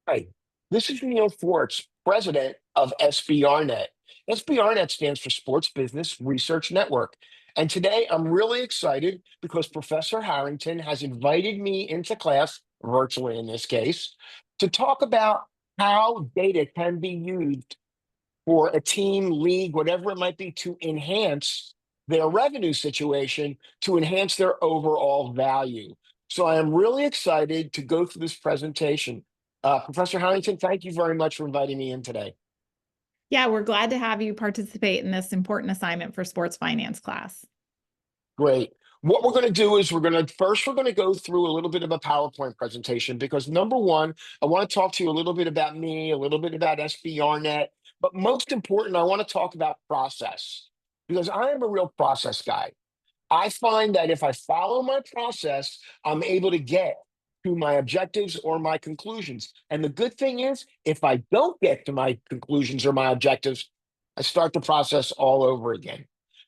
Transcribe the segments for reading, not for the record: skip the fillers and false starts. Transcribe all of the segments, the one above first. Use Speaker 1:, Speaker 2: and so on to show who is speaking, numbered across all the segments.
Speaker 1: Hi, this is Neil Schwartz, president of SBRnet. SBRnet stands for Sports Business Research Network. And today I'm really excited because Professor Harrington has invited me into class, virtually in this case, to talk about how data can be used for a team, league, whatever it might be, to enhance their revenue situation, to enhance their overall value. So I am really excited to go through this presentation. Professor Harrington, thank you very much for inviting me in today.
Speaker 2: Yeah, we're glad to have you participate in this important assignment for sports finance class.
Speaker 1: Great. What we're going to do is we're going to go through a little bit of a PowerPoint presentation because number one, I want to talk to you a little bit about me, a little bit about SBRnet, but most important, I want to talk about process because I am a real process guy. I find that if I follow my process, I'm able to get to my objectives or my conclusions. And the good thing is, if I don't get to my conclusions or my objectives, I start the process all over again.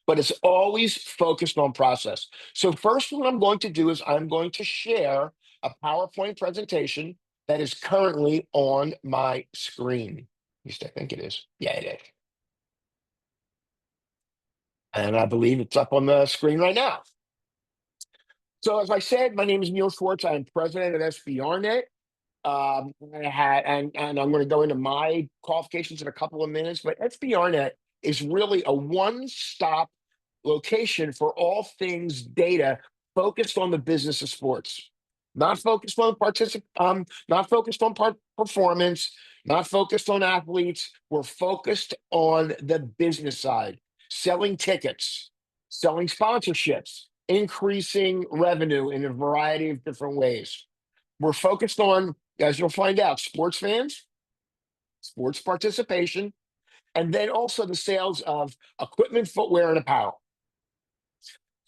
Speaker 1: But it's always focused on process. So, first, what I'm going to do is I'm going to share a PowerPoint presentation that is currently on my screen. At least I think it is. Yeah, it is. And I believe it's up on the screen right now. So as I said, my name is Neil Schwartz. I am president of SBRnet. And I'm going to go into my qualifications in a couple of minutes, but SBRnet is really a one-stop location for all things data focused on the business of sports. Not focused on not focused on performance, not focused on athletes. We're focused on the business side, selling tickets, selling sponsorships, increasing revenue in a variety of different ways. We're focused on, as you'll find out, sports fans, sports participation, and then also the sales of equipment, footwear, and apparel.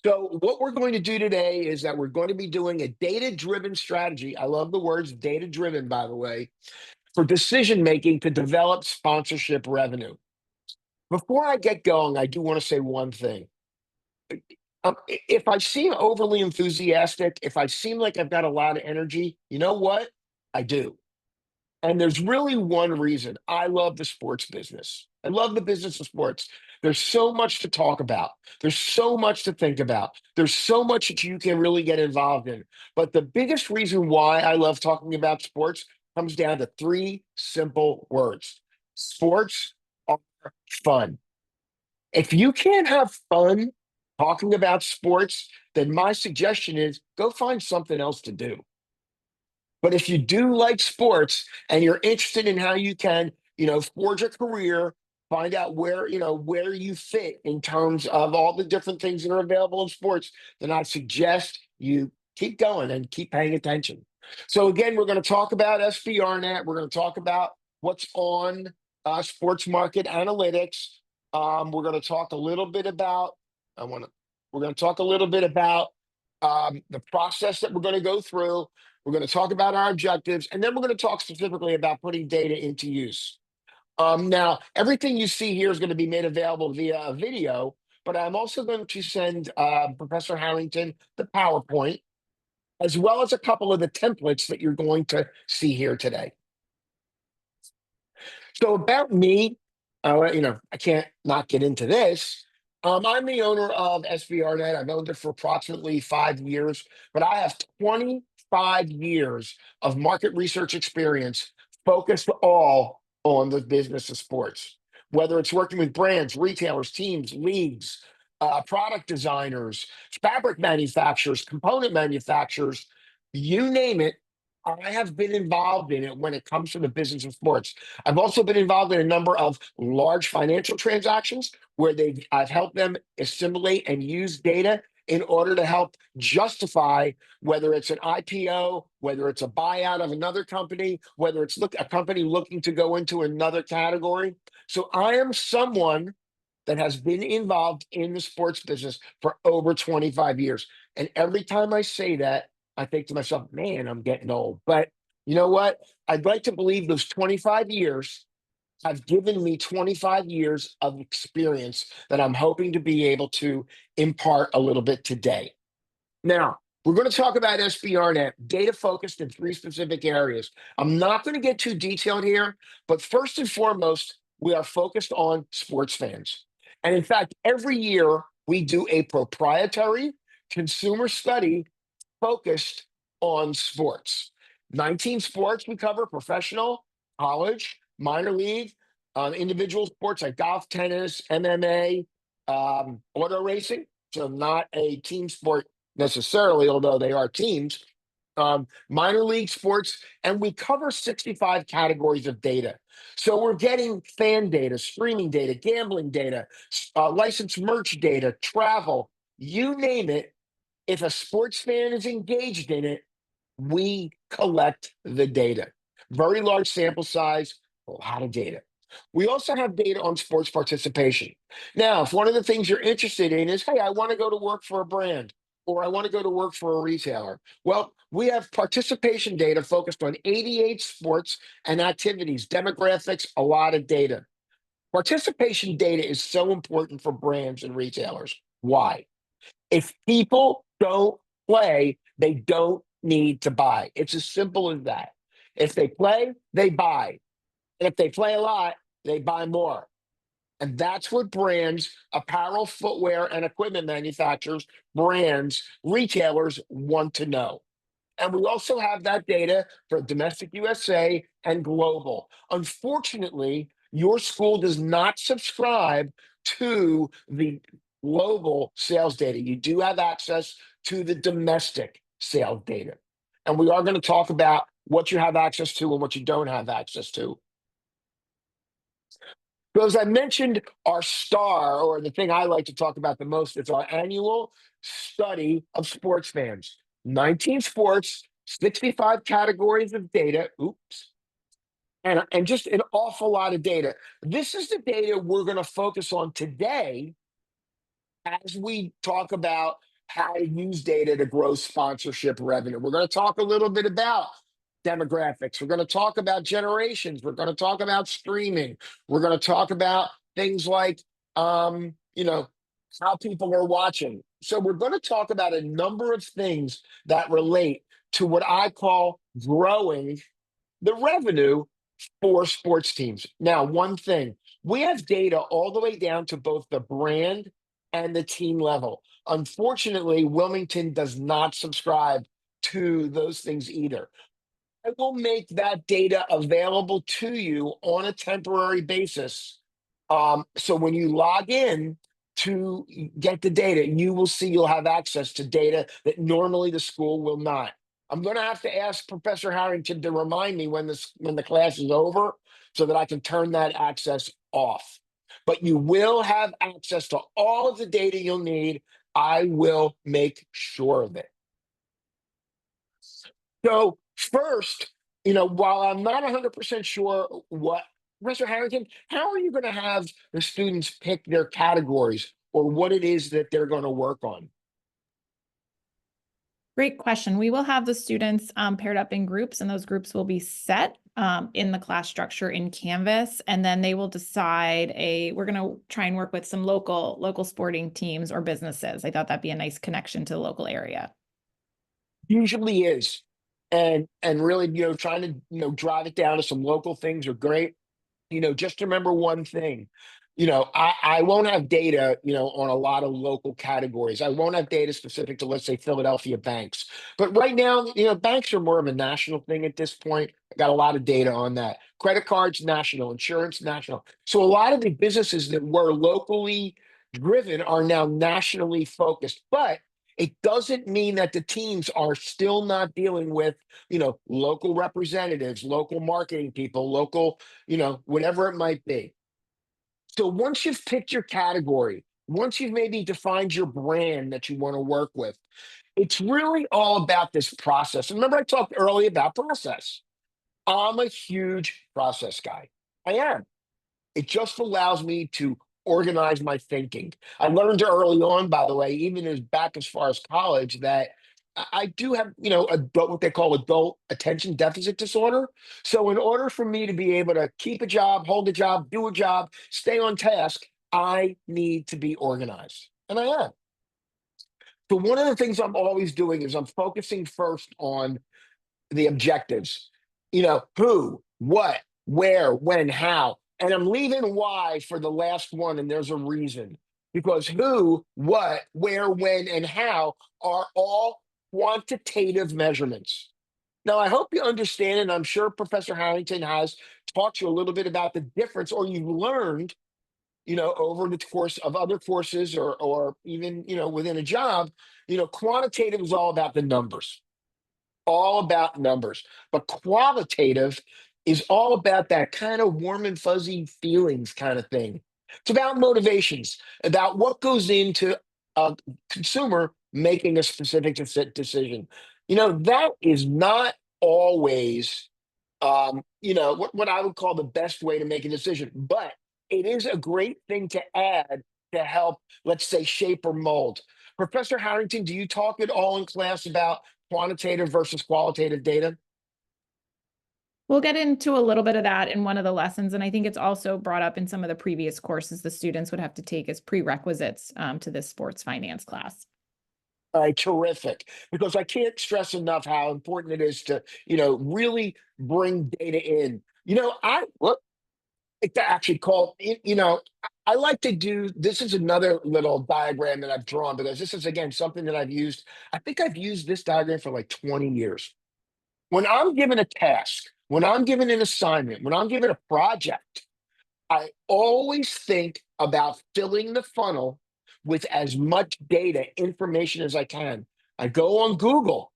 Speaker 1: So, what we're going to do today is that we're going to be doing a data driven strategy. I love the words data driven, by the way, for decision making to develop sponsorship revenue. Before I get going, I do want to say one thing. If I seem overly enthusiastic, if I seem like I've got a lot of energy, you know what? I do. And there's really one reason. I love the sports business. I love the business of sports. There's so much to talk about. There's so much to think about. There's so much that you can really get involved in. But the biggest reason why I love talking about sports comes down to three simple words. Sports are fun. If you can't have fun talking about sports, then my suggestion is go find something else to do. But if you do like sports and you're interested in how you can, forge a career, find out where you fit in terms of all the different things that are available in sports, then I suggest you keep going and keep paying attention. So again, we're going to talk about SBRnet. We're going to talk about what's on sports market analytics. We're going to talk a little bit about. We're going to talk a little bit about the process that we're going to go through. We're going to talk about our objectives, and then we're going to talk specifically about putting data into use. Now, everything you see here is going to be made available via a video, but I'm also going to send Professor Harrington the PowerPoint, as well as a couple of the templates that you're going to see here today. So about me, I can't not get into this. I'm the owner of SBRnet. I've owned it for approximately 5 years, but I have 25 years of market research experience focused all on the business of sports, whether it's working with brands, retailers, teams, leagues, product designers, fabric manufacturers, component manufacturers, you name it. I have been involved in it when it comes to the business of sports. I've also been involved in a number of large financial transactions where I've helped them assimilate and use data in order to help justify whether it's an IPO, whether it's a buyout of another company, whether it's a company looking to go into another category. So I am someone that has been involved in the sports business for over 25 years. And every time I say that, I think to myself, man, I'm getting old. But you know what? I'd like to believe those 25 years have given me 25 years of experience that I'm hoping to be able to impart a little bit today. Now, We're going to talk about SBRnet, data focused in three specific areas. I'm not going to get too detailed here, but first and foremost, we are focused on sports fans. And in fact, every year we do a proprietary consumer study focused on sports. 19 sports we cover: professional, college, minor league, individual sports like golf, tennis, MMA, auto racing. So, not a team sport necessarily, although they are teams, minor league sports, and we cover 65 categories of data. So we're getting fan data, streaming data, gambling data, licensed merch data, travel, you name it. If a sports fan is engaged in it, we collect the data. Very large sample size, a lot of data. We also have data on sports participation. Now, if one of the things you're interested in is, hey, I want to go to work for a brand, or I want to go to work for a retailer, well, we have participation data focused on 88 sports and activities, demographics, a lot of data. Participation data is so important for brands and retailers. Why? If people don't play, they don't need to buy. It's as simple as that. If they play, they buy. And if they play a lot, they buy more. And that's what brands, apparel, footwear, and equipment manufacturers, brands, retailers want to know. And we also have that data for domestic USA and global. Unfortunately, your school does not subscribe to the global sales data. You do have access to the domestic sales data. And we are going to talk about what you have access to and what you don't have access to. So as I mentioned, our star, or the thing I like to talk about the most, is our annual study of sports fans. 19 sports, 65 categories of data. Oops. And just an awful lot of data. This is the data we're going to focus on today as we talk about how to use data to grow sponsorship revenue. We're going to talk a little bit about demographics. We're going to talk about generations. We're going to talk about streaming. We're going to talk about things like, how people are watching. So we're going to talk about a number of things that relate to what I call growing the revenue for sports teams. Now, one thing, we have data all the way down to both the brand and the team level. Unfortunately, Wilmington does not subscribe to those things either. I will make that data available to you on a temporary basis. So when you log in to get the data, you will see you'll have access to data that normally the school will not. I'm going to have to ask Professor Harrington to remind me when the class is over so that I can turn that access off. But you will have access to all of the data you'll need. I will make sure of it. So first, while I'm not 100% sure what, Professor Harrington, how are you going to have the students pick their categories or what it is that they're going to work on?
Speaker 2: Great question. We will have the students paired up in groups, and those groups will be set in the class structure in Canvas, and then they will decide we're going to try and work with some local sporting teams or businesses. I thought that'd be a nice connection to the local area.
Speaker 1: Usually is. And really, trying to, drive it down to some local things are great. Just remember one thing. I won't have data, on a lot of local categories. I won't have data specific to, let's say, Philadelphia banks. But right now, banks are more of a national thing at this point. I got a lot of data on that. Credit cards, national. Insurance, national. So a lot of the businesses that were locally driven are now nationally focused. But it doesn't mean that the teams are still not dealing with, local representatives, local marketing people, local, whatever it might be. So once you've picked your category, once you've maybe defined your brand that you want to work with, it's really all about this process. And remember, I talked earlier about process. I'm a huge process guy. I am. It just allows me to organize my thinking. I learned early on, by the way, even as far as college, that I do have, what they call adult attention deficit disorder. So in order for me to be able to keep a job, hold a job, do a job, stay on task, I need to be organized. And I am. So one of the things I'm always doing is I'm focusing first on the objectives. Who, what, where, when, how. And I'm leaving why for the last one, and there's a reason. Because who, what, where, when, and how are all quantitative measurements. Now, I hope you understand, and I'm sure Professor Harrington has taught you a little bit about the difference, or you've learned, over the course of other courses or even, within a job, quantitative is all about the numbers, all about numbers. But qualitative is all about that kind of warm and fuzzy feelings kind of thing. It's about motivations, about what goes into a consumer making a specific decision. That is not always what I would call the best way to make a decision. But it is a great thing to add to help, let's say, shape or mold. Professor Harrington, do you talk at all in class about quantitative versus qualitative data?
Speaker 2: We'll get into a little bit of that in one of the lessons, and I think it's also brought up in some of the previous courses the students would have to take as prerequisites to this sports finance class.
Speaker 1: All right, terrific. Because I can't stress enough how important it is to, really bring data in. It's actually called, I like to do, this is another little diagram that I've drawn because this is, again, something that I've used. I think I've used this diagram for like 20 years. When I'm given a task, when I'm given an assignment, when I'm given a project, I always think about filling the funnel with as much data, information as I can. I go on Google.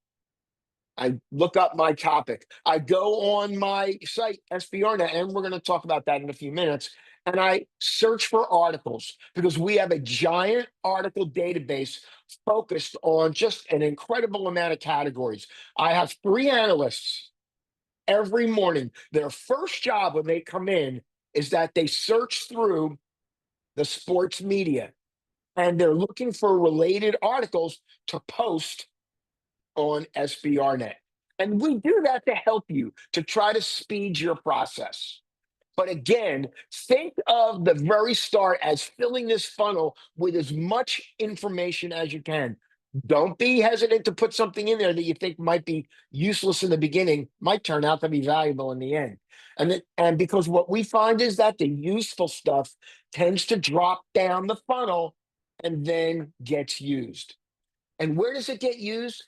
Speaker 1: I look up my topic. I go on my site, SBRnet, and we're going to talk about that in a few minutes. And I search for articles because we have a giant article database focused on just an incredible amount of categories. I have 3 analysts every morning. Their first job when they come in is that they search through the sports media and they're looking for related articles to post on SBRnet. And we do that to help you to try to speed your process. But again, think of the very start as filling this funnel with as much information as you can. Don't be hesitant to put something in there that you think might be useless in the beginning, might turn out to be valuable in the end. And because what we find is that the useful stuff tends to drop down the funnel and then gets used. And where does it get used?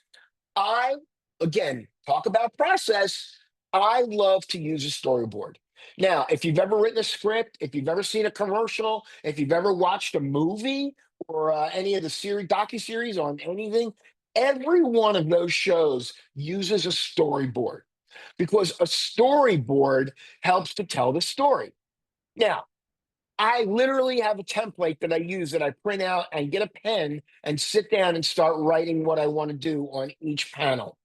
Speaker 1: I, again, talk about process. I love to use a storyboard. Now, if you've ever written a script, if you've ever seen a commercial, if you've ever watched a movie or any of the docuseries on anything, every one of those shows uses a storyboard because a storyboard helps to tell the story. Now, I literally have a template that I use that I print out and get a pen and sit down and start writing what I want to do on each panel.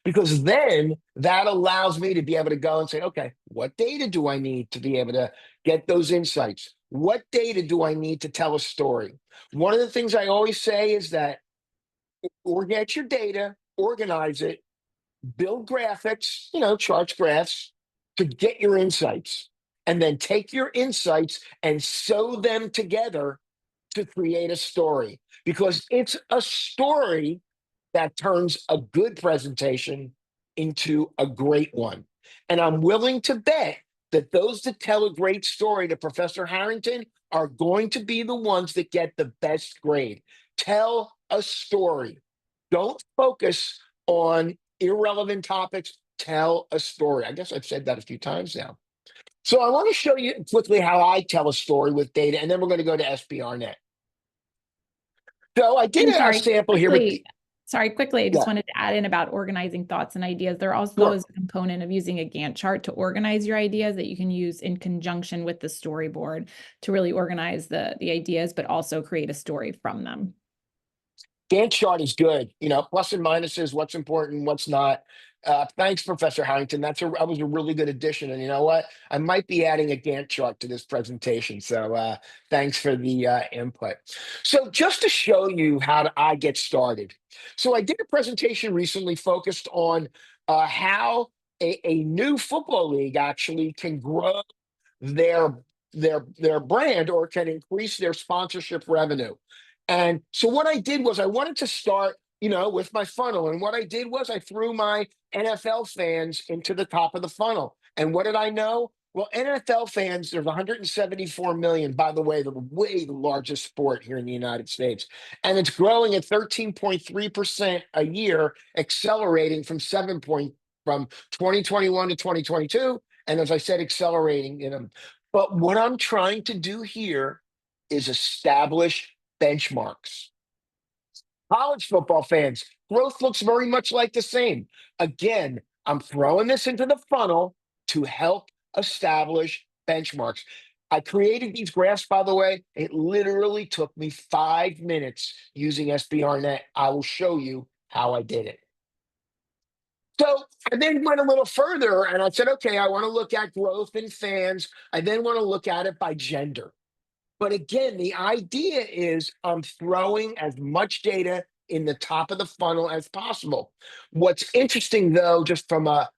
Speaker 1: Because then that allows me to be able to go and say, okay, what data do I need to be able to get those insights? What data do I need to tell a story? One of the things I always say is that get your data, organize it, build graphics, charts, graphs to get your insights, and then take your insights and sew them together to create a story because it's a story that turns a good presentation into a great one. And I'm willing to bet that those that tell a great story to Professor Harrington are going to be the ones that get the best grade. Tell a story. Don't focus on irrelevant topics. Tell a story. I guess I've said that a few times now. So I want to show you quickly how I tell a story with data, and then we're going to go to SBRnet. So I did
Speaker 2: And
Speaker 1: a sample here with.
Speaker 2: Quickly, I just
Speaker 1: Yeah,
Speaker 2: wanted to add in about organizing thoughts and ideas. There also
Speaker 1: sure.
Speaker 2: is a component of using a Gantt chart to organize your ideas that you can use in conjunction with the storyboard to really organize the ideas, but also create a story from them.
Speaker 1: Gantt chart is good. Plus and minuses, what's important, what's not. Thanks, Professor Harrington. That was a really good addition. And you know what? I might be adding a Gantt chart to this presentation. So thanks for the input. So just to show you how I get started. So I did a presentation recently focused on how a new football league actually can grow their brand or can increase their sponsorship revenue. And so what I did was I wanted to start, with my funnel. And what I did was I threw my NFL fans into the top of the funnel. And what did I know? Well, NFL fans, there's 174 million, by the way, the way the largest sport here in the United States. And it's growing at 13.3% a year, accelerating from 2021 to 2022. And as I said, accelerating in them. But what I'm trying to do here is establish benchmarks. College football fans, growth looks very much like the same. Again, I'm throwing this into the funnel to help establish benchmarks. I created these graphs, by the way. It literally took me 5 minutes using SBRnet. I will show you how I did it. So I then went a little further and I said, okay, I want to look at growth in fans. I then want to look at it by gender. But again, the idea is I'm throwing as much data in the top of the funnel as possible. What's interesting, though, just from a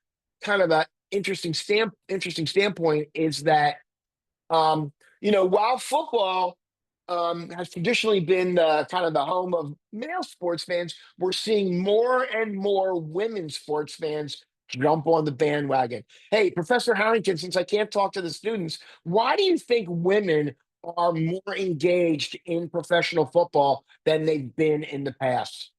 Speaker 1: kind of a interesting standpoint, is that while football has traditionally been kind of the home of male sports fans, we're seeing more and more women's sports fans jump on the bandwagon. Hey, Professor Harrington, since I can't talk to the students, why do you think women are more engaged in professional football than they've been in the past?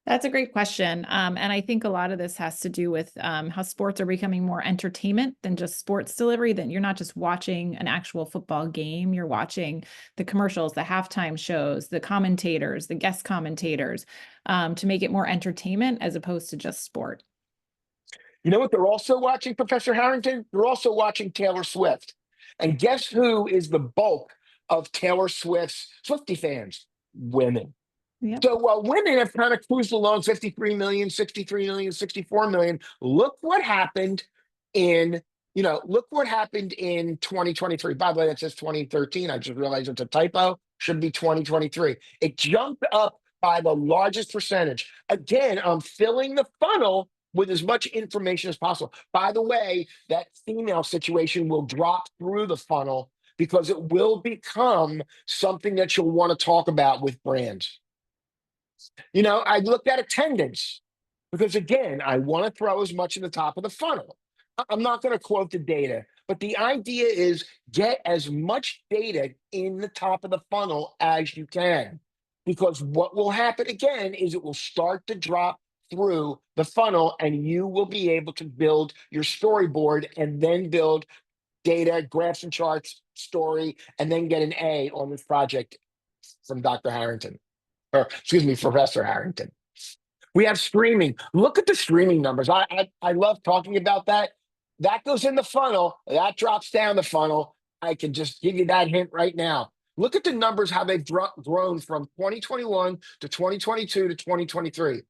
Speaker 2: That's a great question. And I think a lot of this has to do with how sports are becoming more entertainment than just sports delivery, that you're not just watching an actual football game, you're watching the commercials, the halftime shows, the commentators, the guest commentators, to make it more entertainment as opposed to just sport.
Speaker 1: You know what they're also watching, Professor Harrington? They're also watching Taylor Swift. And guess who is the bulk of Taylor Swift's Swiftie fans? Women.
Speaker 2: Yeah.
Speaker 1: So while women have kind of cruised along 53 million, 63 million, 64 million, look what happened in, look what happened in 2023. By the way, that says 2013. I just realized it's a typo. Should be 2023. It jumped up by the largest percentage. Again, I'm filling the funnel with as much information as possible. By the way, that female situation will drop through the funnel because it will become something that you'll want to talk about with brands. I looked at attendance because, again, I want to throw as much in the top of the funnel. I'm not going to quote the data, but the idea is get as much data in the top of the funnel as you can. Because what will happen again is it will start to drop through the funnel and you will be able to build your storyboard and then build data, graphs and charts, story, and then get an A on this project from Dr. Harrington, or excuse me, Professor Harrington. We have streaming. Look at the streaming numbers. I love talking about that. That goes in the funnel. That drops down the funnel. I can just give you that hint right now. Look at the numbers, how they've grown from 2021 to 2022 to 2023.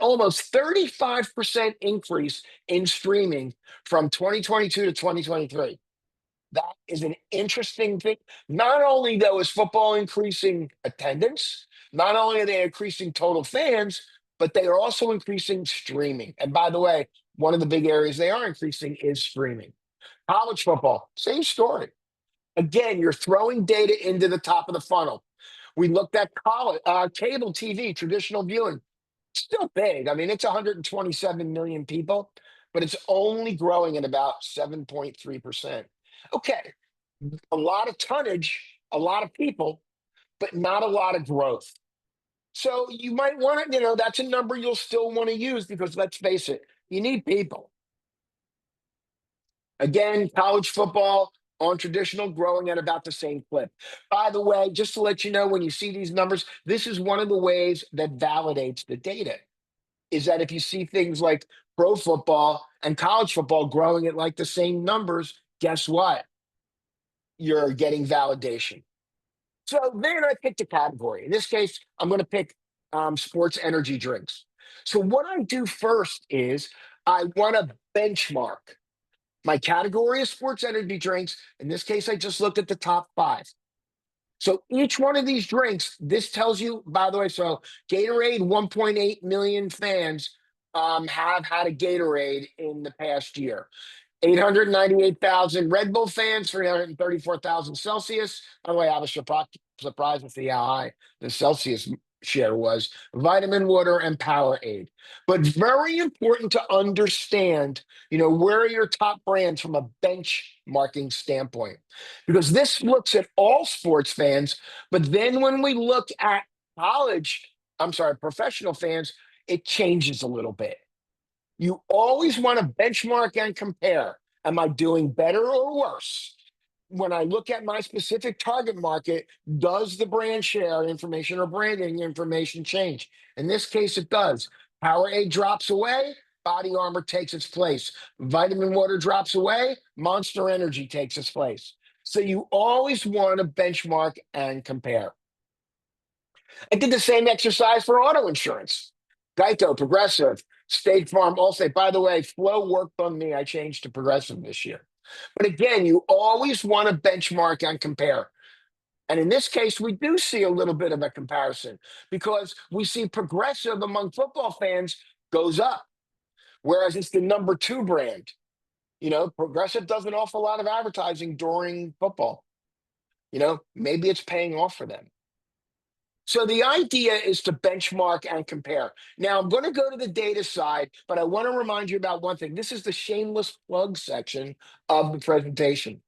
Speaker 1: Almost 35% increase in streaming from 2022 to 2023. That is an interesting thing. Not only, though, is football increasing attendance, not only are they increasing total fans, but they are also increasing streaming. And by the way, one of the big areas they are increasing is streaming. College football, same story. Again, you're throwing data into the top of the funnel. We looked at cable TV, traditional viewing, still big. I mean, it's 127 million people, but it's only growing at about 7.3%. Okay, a lot of tonnage, a lot of people, but not a lot of growth. So you might want to, that's a number you'll still want to use because let's face it, you need people. Again, college football on traditional growing at about the same clip. By the way, just to let you know, when you see these numbers, this is one of the ways that validates the data, is that if you see things like pro football and college football growing at like the same numbers, guess what? You're getting validation. So then I picked a category. In this case, I'm going to pick sports energy drinks. So what I do first is I want to benchmark. My category is sports energy drinks. In this case, I just looked at the top 5. So each one of these drinks, this tells you, by the way, so Gatorade, 1.8 million fans have had a Gatorade in the past year. 898,000 Red Bull fans, 334,000 Celsius. By the way, I have a surprised to see how high the Celsius share was, vitamin water and Powerade. But very important to understand, where are your top brands from a benchmarking standpoint? Because this looks at all sports fans, but then when we look at professional fans, it changes a little bit. You always want to benchmark and compare. Am I doing better or worse? When I look at my specific target market, does the brand share information or branding information change? In this case, it does. Powerade drops away, Body Armor takes its place. Vitamin Water drops away, Monster Energy takes its place. So you always want to benchmark and compare. I did the same exercise for auto insurance. Geico, Progressive, State Farm, Allstate. By the way, Flow worked on me. I changed to Progressive this year. But again, you always want to benchmark and compare. And in this case, we do see a little bit of a comparison because we see Progressive among football fans goes up, whereas it's the number 2 brand. Progressive does an awful lot of advertising during football. Maybe it's paying off for them. So the idea is to benchmark and compare. Now, I'm going to go to the data side, but I want to remind you about one thing. This is the shameless plug section of the presentation.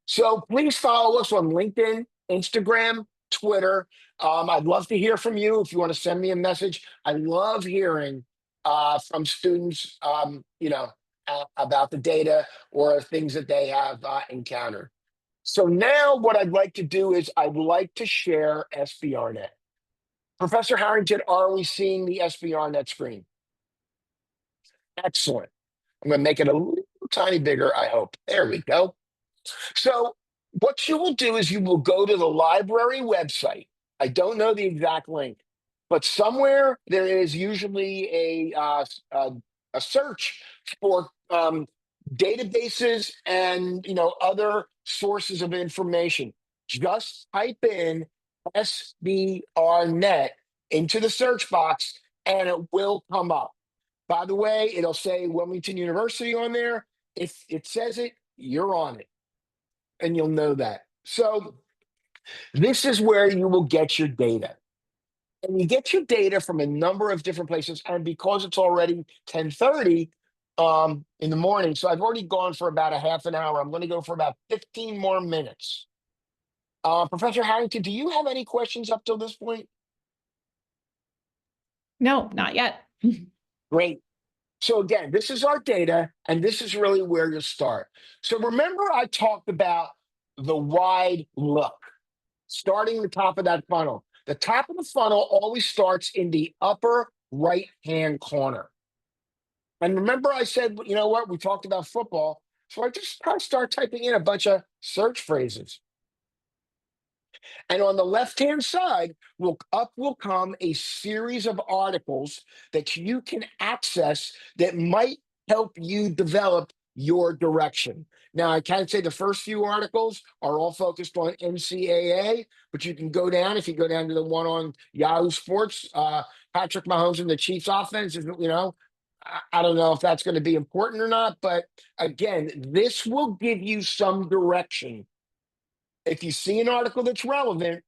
Speaker 1: So please follow us on LinkedIn, Instagram, Twitter. I'd love to hear from you if you want to send me a message. I love hearing from students, about the data or things that they have encountered. So now what I'd like to do is I'd like to share SBRnet. Professor Harrington, are we seeing the SBRnet screen? Excellent. I'm going to make it a little tiny bigger, I hope. There we go. So what you will do is you will go to the library website. I don't know the exact link, but somewhere there is usually a search for databases and other sources of information. Just type in SBRnet into the search box and it will come up. By the way, it'll say Wilmington University on there. If it says it, you're on it and you'll know that. So this is where you will get your data. And you get your data from a number of different places. And because it's already 10:30 in the morning, so I've already gone for about a half an hour. I'm going to go for about 15 more minutes. Professor Harrington, do you have any questions up till this point?
Speaker 2: No, not yet.
Speaker 1: Great. So again, this is our data, and this is really where you start. So remember I talked about the wide look, starting the top of that funnel. The top of the funnel always starts in the upper right-hand corner. And remember I said, we talked about football. So I just start typing in a bunch of search phrases. And on the left-hand side, will come a series of articles that you can access that might help you develop your direction. Now, I can't say the first few articles are all focused on NCAA, but you can go down, if you go down to the one on Yahoo Sports, Patrick Mahomes and the Chiefs offense, I don't know if that's going to be important or not, but again, this will give you some direction. If you see an article that's relevant,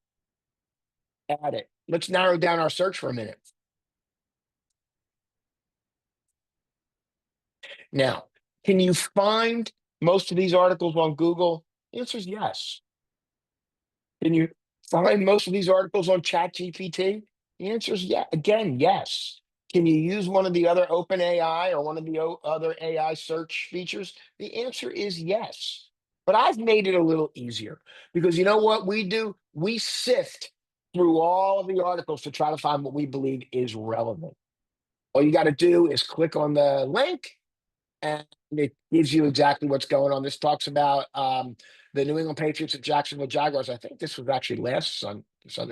Speaker 1: add it. Let's narrow down our search for a minute. Now, can you find most of these articles on Google? The answer is yes. Can you find most of these articles on ChatGPT? The answer is yes. Can you use one of the other OpenAI or one of the other AI search features? The answer is yes. But I've made it a little easier because you know what we do? We sift through all of the articles to try to find what we believe is relevant. All you got to do is click on the link and it gives you exactly what's going on. This talks about the New England Patriots and Jacksonville Jaguars. I think this was actually last Sunday,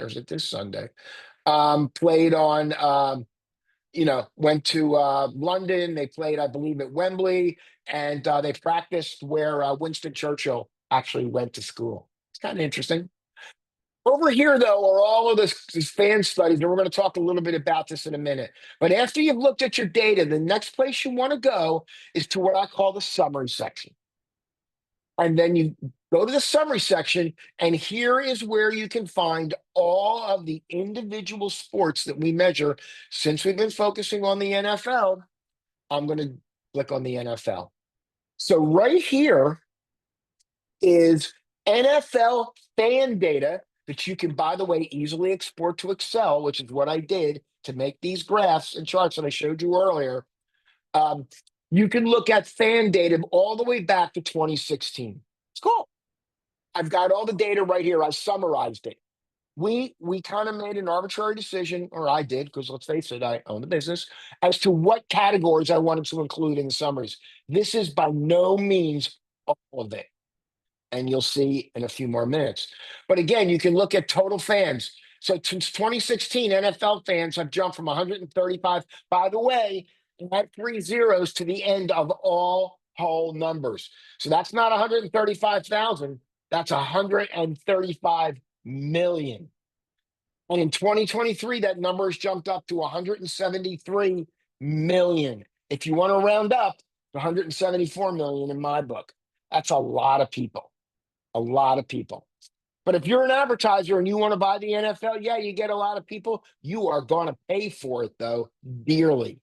Speaker 1: or is it this Sunday? Played on went to London. They played, I believe, at Wembley, and they practiced where Winston Churchill actually went to school. It's kind of interesting. Over here, though, are all of these fan studies, and we're going to talk a little bit about this in a minute. But after you've looked at your data, the next place you want to go is to what I call the summary section. And then you go to the summary section, and here is where you can find all of the individual sports that we measure. Since we've been focusing on the NFL, I'm going to click on the NFL. So right here is NFL fan data that you can, by the way, easily export to Excel, which is what I did to make these graphs and charts that I showed you earlier. You can look at fan data all the way back to 2016. It's cool. I've got all the data right here. I summarized it. We kind of made an arbitrary decision, or I did, because let's face it, I own the business, as to what categories I wanted to include in the summaries. This is by no means all of it, and you'll see in a few more minutes. But again, you can look at total fans. So since 2016, NFL fans have jumped from 135. By the way, add 3 zeros to the end of all whole numbers. So that's not 135,000. That's 135 million. And in 2023, that number has jumped up to 173 million. If you want to round up, 174 million in my book. That's a lot of people. A lot of people. But if you're an advertiser and you want to buy the NFL, yeah, you get a lot of people. You are going to pay for it, though, dearly.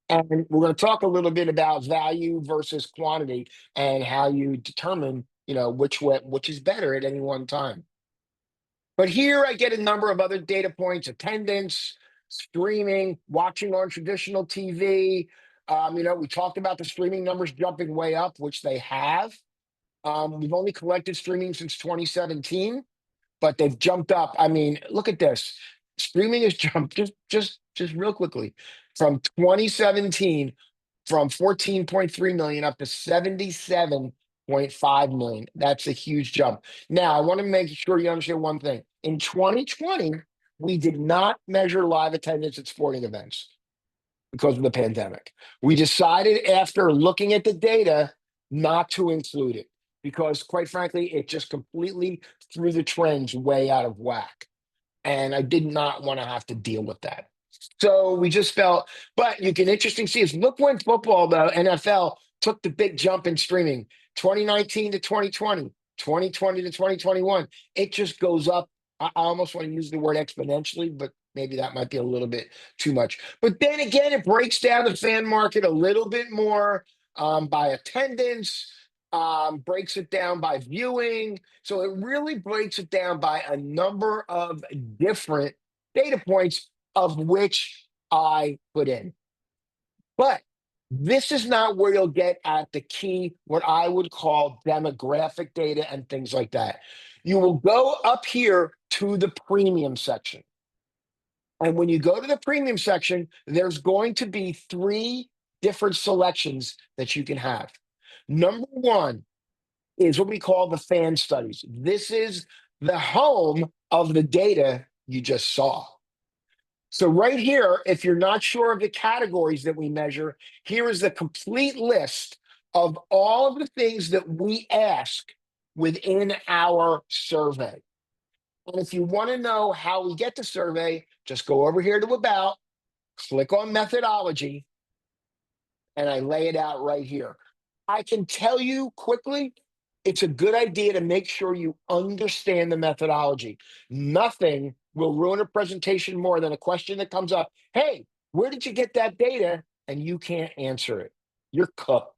Speaker 1: And we're going to talk a little bit about value versus quantity and how you determine, which is better at any one time. But here I get a number of other data points: attendance, streaming, watching on traditional TV. We talked about the streaming numbers jumping way up, which they have. We've only collected streaming since 2017, but they've jumped up. I mean, look at this. Streaming has jumped just real quickly from 2017 from 14.3 million up to 77.5 million. That's a huge jump. Now, I want to make sure you understand one thing. In 2020, we did not measure live attendance at sporting events because of the pandemic. We decided after looking at the data not to include it because, quite frankly, it just completely threw the trends way out of whack. And I did not want to have to deal with that. So we just felt, but you can interesting see is look when football, the NFL, took the big jump in streaming, 2019 to 2020, 2020 to 2021. It just goes up. I almost want to use the word exponentially, but maybe that might be a little bit too much. But then again, it breaks down the fan market a little bit more by attendance, breaks it down by viewing. So it really breaks it down by a number of different data points, of which I put in. But this is not where you'll get at the key, what I would call demographic data and things like that. You will go up here to the premium section. And when you go to the premium section, there's going to be 3 different selections that you can have. Number 1 is what we call the fan studies. This is the home of the data you just saw. So right here, if you're not sure of the categories that we measure, here is the complete list of all of the things that we ask within our survey. And if you want to know how we get the survey, just go over here to About, click on Methodology, and I lay it out right here. I can tell you quickly, it's a good idea to make sure you understand the methodology. Nothing will ruin a presentation more than a question that comes up. Hey, where did you get that data? And you can't answer it. You're cooked.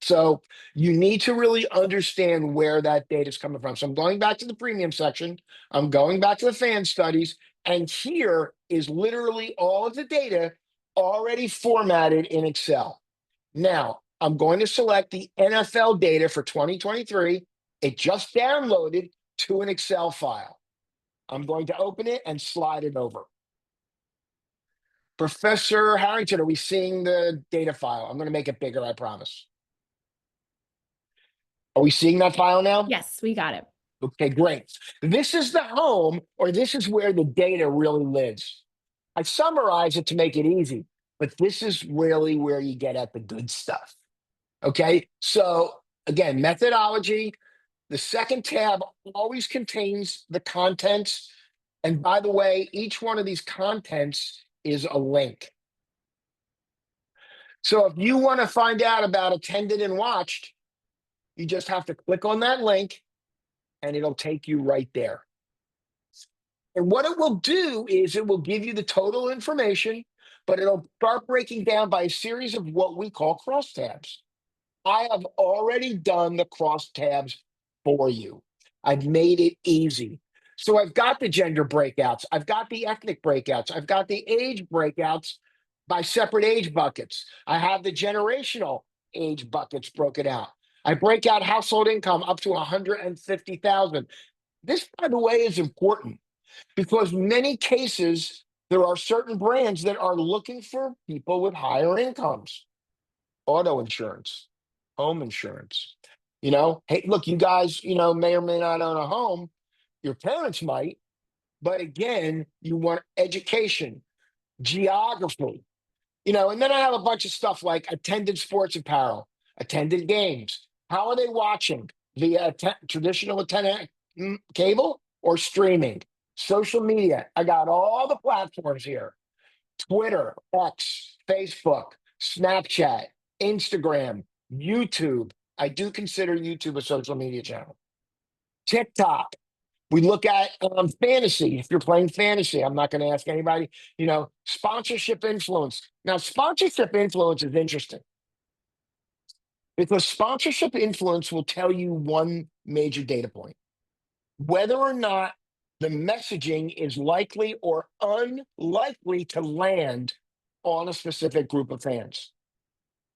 Speaker 1: So you need to really understand where that data is coming from. So I'm going back to the premium section. I'm going back to the fan studies. And here is literally all of the data already formatted in Excel. Now, I'm going to select the NFL data for 2023. It just downloaded to an Excel file. I'm going to open it and slide it over. Professor Harrington, are we seeing the data file? I'm going to make it bigger, I promise. Are we seeing that file now?
Speaker 2: Yes, we got it.
Speaker 1: Okay, great. This is the home, or this is where the data really lives. I summarize it to make it easy, but this is really where you get at the good stuff. Okay, so again, methodology. The second tab always contains the contents. And by the way, each one of these contents is a link. So if you want to find out about attended and watched, You just have to click on that link and it'll take you right there. And what it will do is it will give you the total information, but it'll start breaking down by a series of what we call crosstabs. I have already done the crosstabs for you. I've made it easy. So I've got the gender breakouts. I've got the ethnic breakouts. I've got the age breakouts by separate age buckets. I have the generational age buckets broken out. I break out household income up to 150,000. This, by the way, is important because many cases there are certain brands that are looking for people with higher incomes. Auto insurance, home insurance. Hey, look, you guys, may or may not own a home. Your parents might, but again, you want education, geography, and then I have a bunch of stuff like attended sports apparel, attended games. How are they watching? Via traditional attendant cable or streaming? Social media. I got all the platforms here. Twitter, X, Facebook, Snapchat, Instagram, YouTube. I do consider YouTube a social media channel. TikTok. We look at fantasy. If you're playing fantasy, I'm not going to ask anybody, sponsorship influence. Now, sponsorship influence is interesting because sponsorship influence will tell you one major data point, whether or not the messaging is likely or unlikely to land on a specific group of fans.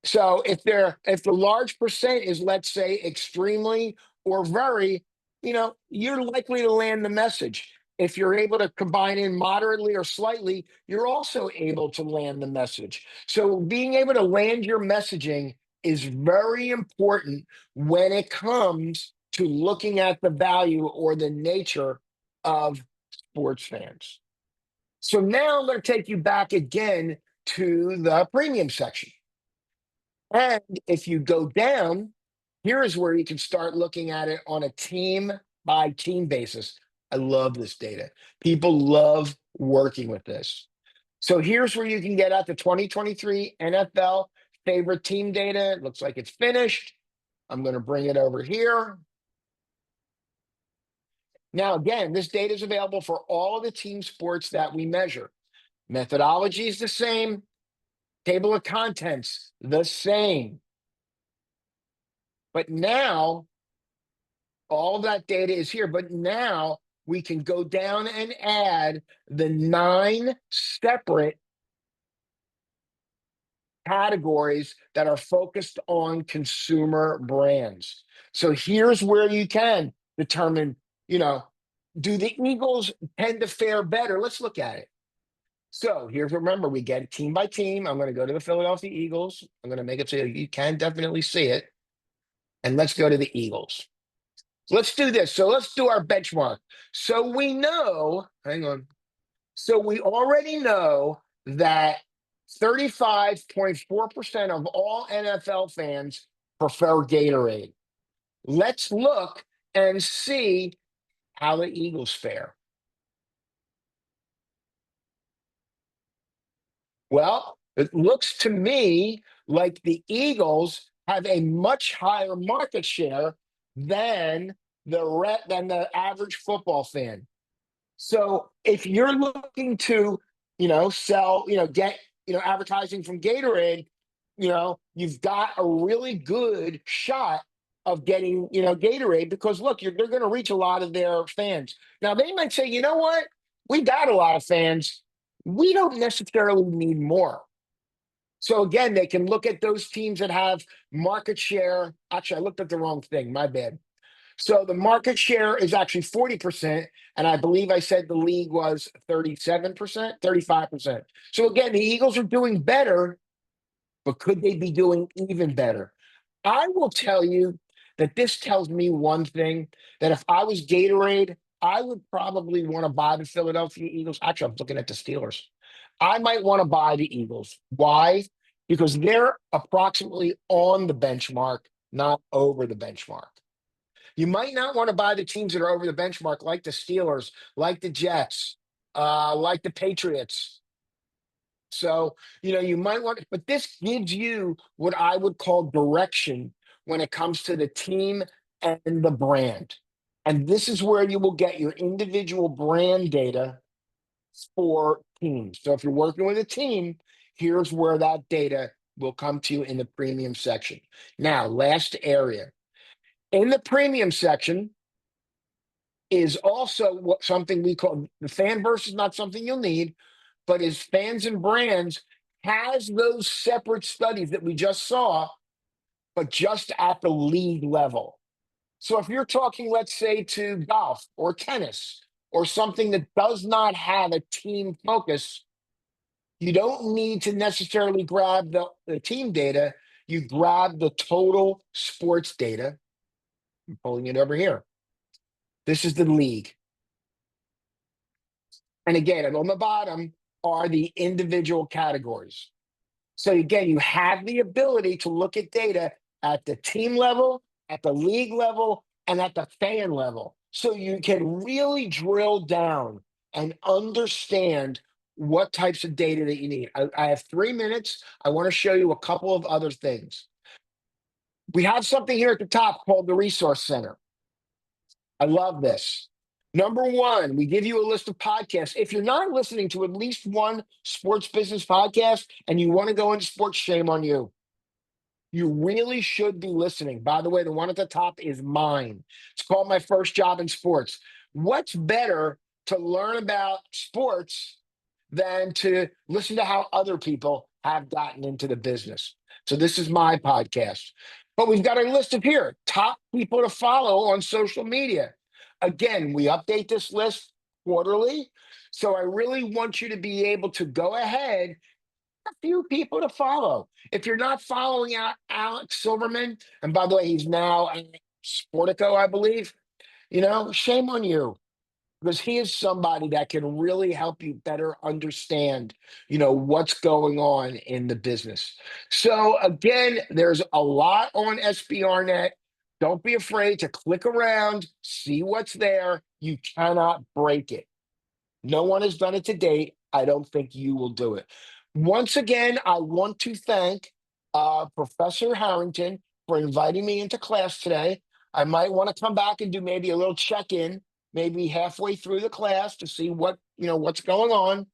Speaker 1: So if the large percent is, let's say, extremely or very, you're likely to land the message. If you're able to combine in moderately or slightly, you're also able to land the message. So being able to land your messaging is very important when it comes to looking at the value or the nature of sports fans. So now I'm going to take you back again to the premium section. And if you go down, here is where you can start looking at it on a team by team basis. I love this data. People love working with this. So here's where you can get at the 2023 NFL favorite team data. It looks like it's finished. I'm going to bring it over here. Now, again, this data is available for all of the team sports that we measure. Methodology is the same. Table of contents, the same. But now, all of that data is here. But now we can go down and add the 9 separate categories that are focused on consumer brands. So here's where you can determine, do the Eagles tend to fare better? Let's look at it. So here's, remember, we get it team by team. I'm going to go to the Philadelphia Eagles. I'm going to make it so you can definitely see it. And let's go to the Eagles. Let's do this. So let's do our benchmark. So we know, hang on. So we already know that 35.4% of all NFL fans prefer Gatorade. Let's look and see how the Eagles fare. Well, it looks to me like the Eagles have a much higher market share than the average football fan. So if you're looking to, sell, get, advertising from Gatorade, you've got a really good shot of getting, Gatorade because look, they're going to reach a lot of their fans. Now they might say, you know what? We got a lot of fans. We don't necessarily need more. So again, they can look at those teams that have market share. Actually, I looked at the wrong thing. My bad. So the market share is actually 40%. And I believe I said the league was 37%, 35%. So again, the Eagles are doing better, but could they be doing even better? I will tell you that this tells me one thing, that if I was Gatorade, I would probably want to buy the Philadelphia Eagles. Actually, I'm looking at the Steelers. I might want to buy the Eagles. Why? Because they're approximately on the benchmark, not over the benchmark. You might not want to buy the teams that are over the benchmark, like the Steelers, like the Jets, like the Patriots. So, you might want, but this gives you what I would call direction when it comes to the team and the brand. And this is where you will get your individual brand data for teams. So if you're working with a team, here's where that data will come to you in the premium section. Now, last area. In the premium section is also something we call the fan versus, not something you'll need, but is fans and brands has those separate studies that we just saw, but just at the league level. So if you're talking, let's say, to golf or tennis or something that does not have a team focus, you don't need to necessarily grab the team data. You grab the total sports data. I'm pulling it over here. This is the league. And again, on the bottom are the individual categories. So again, you have the ability to look at data at the team level, at the league level, and at the fan level. So you can really drill down and understand what types of data that you need. I have 3 minutes. I want to show you a couple of other things. We have something here at the top called the Resource Center. I love this. Number one, we give you a list of podcasts. If you're not listening to at least one sports business podcast and you want to go into sports, shame on you. You really should be listening. By the way, the one at the top is mine. It's called My First Job in Sports. What's better to learn about sports than to listen to how other people have gotten into the business? So this is my podcast. But we've got a list of here, top people to follow on social media. Again, we update this list quarterly. So I really want you to be able to go ahead, a few people to follow. If you're not following out Alex Silverman, and by the way, he's now at Sportico, I believe, shame on you, because he is somebody that can really help you better understand, what's going on in the business. So again, there's a lot on SBRnet. Don't be afraid to click around, see what's there. You cannot break it. No one has done it to date. I don't think you will do it. Once again, I want to thank Professor Harrington for inviting me into class today. I might want to come back and do maybe a little check-in, maybe halfway through the class to see what's going on.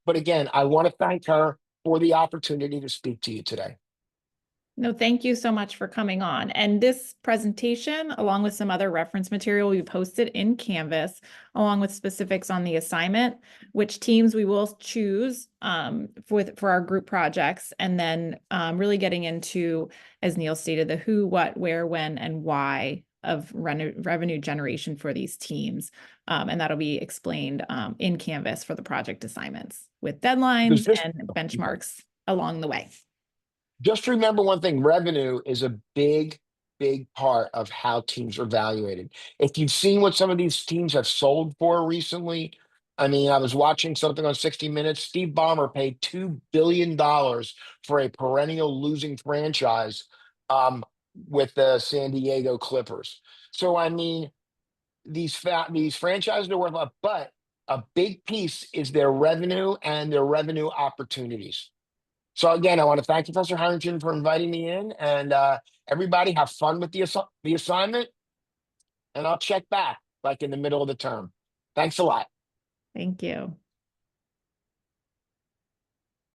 Speaker 1: But again, I want to thank her for the opportunity to speak to you today.
Speaker 2: No, thank you so much for coming on. And this presentation, along with some other reference material, we posted in Canvas, along with specifics on the assignment, which teams we will choose for our group projects, and then really getting into, as Neil stated, the who, what, where, when, and why of revenue generation for these teams. And that'll be explained in Canvas for the project assignments with deadlines and benchmarks along the way.
Speaker 1: Just remember one thing, revenue is a big, big part of how teams are evaluated. If you've seen what some of these teams have sold for recently, I mean, I was watching something on 60 Minutes. Steve Ballmer paid $2 billion for a perennial losing franchise with the San Diego Clippers. So, I mean, these franchises are worth a, but a big piece is their revenue and their revenue opportunities. So again, I want to thank Professor Harrington for inviting me in, and everybody have fun with the assignment, and I'll check back like in the middle of the term. Thanks a lot.
Speaker 2: Thank you.